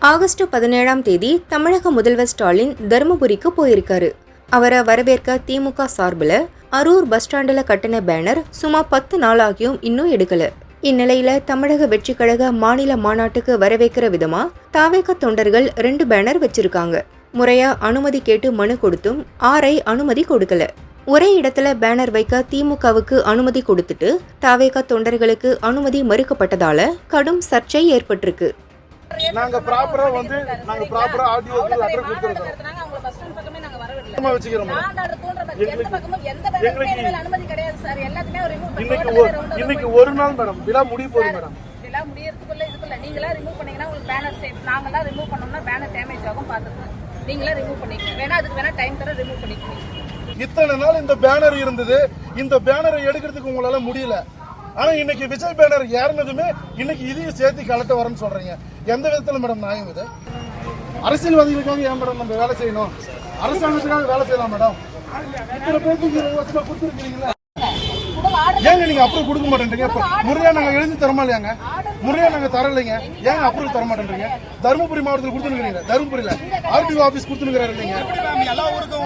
August 17ஆம் தேதி தமிழக முதல்வர் ஸ்டாலின் தருமபுரிக்கு போயிருக்காரு. அவரை வரவேற்க திமுக சார்பில் அரூர் பஸ் ஸ்டாண்டில் கட்டின பேனர் சுமார் 10 நாளாகியும் இன்னும் எடுக்கல. இந்நிலையில தமிழக வெற்றி கழக மாநில மாநாட்டுக்கு வரவேற்கிற விதமா தாவேக தொண்டர்கள் 2 பேனர் வச்சிருக்காங்க. முறையா அனுமதி கேட்டு மனு கொடுத்தும் ஆரை அனுமதி கொடுக்கல. ஒரே இடத்துல பேனர் வைக்க திமுகவுக்கு அனுமதி கொடுத்துட்டு தாவேக தொண்டர்களுக்கு அனுமதி மறுக்கப்பட்டதால கடும் சர்ச்சை ஏற்பட்டிருக்கு. நாங்க ப்ராப்பரா ஆடியோக்கு லெட்டர் கொடுத்துருக்கோம். இன்னைக்கு ஒரு நாள் மேடம் விழா முடிய போகுது மேடம். விழா முடியறதுக்குள்ள இதுக்குள்ள நீங்களா ரிமூவ் பண்ணீங்கன்னா உங்களுக்கு பேனர் சேஃப். நாங்கலாம் ரிமூவ் பண்ணோம்னா பேனர் டேமேஜ் ஆகும். பார்த்துட்டு நீங்களா ரிமூவ் பண்ணிக்கங்க. வேணா அதுக்கு வேணா டைம் தர ரிமூவ் பண்ணிக்கங்க. இத்தனை நாள் இந்த பேனர் இருந்தது. இந்த பேனரை எடுக்கிறதுக்கு உங்களால முடியல. ஆனா இன்னைக்கு விஜய் பேனர் ஏறினதுமே இன்னைக்கு இதையும் சேர்த்து கலட்ட வரேன்னு சொல்றீங்க. எந்த விதத்துல மேடம் நியாயம் இது? அரசியல்வாதிகளுக்காக ஏன் மேடம் நம்ம வேலை செய்யணும்? அரசாங்கத்துக்காக வேலை செய்யலாம் மேடம். இத்தனை பேருக்கு கொடுத்துருக்கீங்களா? ஏங்க நீங்க அப்புறம் கொடுக்க மாட்டேன்றீங்க? முறையா நாங்க எழுதி தரமா இல்லையாங்க? முறையா நாங்க தரலைங்க. ஏங்க அப்புறம் தர மாட்டேன்றீங்க? தருமபுரி மாவட்டத்தில் கொடுத்துருக்கீங்க. தருமபுரியில ஆர்டிஓ ஆபீஸ் கொடுத்துருக்காரு இல்லைங்க.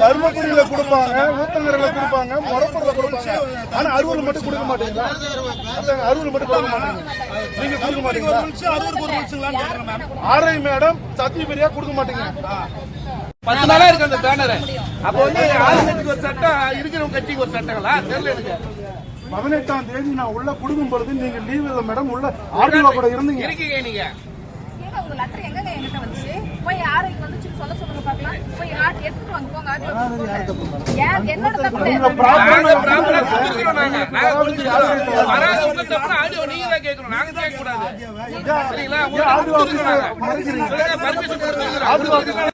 தருமபுரியில கொடுப்பாங்க, ஊத்தங்கரையில கொடுப்பாங்க, மொடப்பூர்ல கொடுப்பாங்க. ஆனா அரூர்ல மட்டும் கொடுக்க மாட்டீங்களா? அரூர்ல மட்டும் கொடுக்க மாட்டீங்க. நீங்க கொடுக்க மாட்டீங்களா? ஆர்ஐ மேடம் சத்தியபெரியா கொடுக்க மாட்டீங்க. 10 நாளா இருக்கு அந்த பேனர். அப்ப வந்து ஆளுங்கட்சிக்கு ஒரு சட்டம், இருக்கிறவங்க கட்சிக்கு ஒரு சட்டங்களா தெரியல எனக்கு. 18ஆம் தேதி நான் உள்ள கொடுக்கும் பொழுது நீங்க லீவ் இல்ல மேடம். உள்ள ஆர்டிஓ கூட இருந்தீங்க. இருக்கீங்க நீங்க. ஏங்க உங்க லெட்டர் எங்கங்க என்கிட்ட வந்துச்சு? போய் ஆர்ஐக்கு வந்துச்சு சொல்ல சொல்லுங்க பார்க்கலாம். போய் எடுத்துட்டு வாங்க போங்க ஆர்டிஓ. ஏன் என்னோட தப்பு இல்ல. ப்ராப்பரா கொடுத்துறோம் நாங்க. வராத உங்க தப்பு ஆர்டிஓ நீங்க தான் கேட்கணும். நாங்க கேட்க கூடாது. சரிங்களா? RTO office மறைக்கிறீங்க. பர்மிஷன் கொடுத்துறோம்.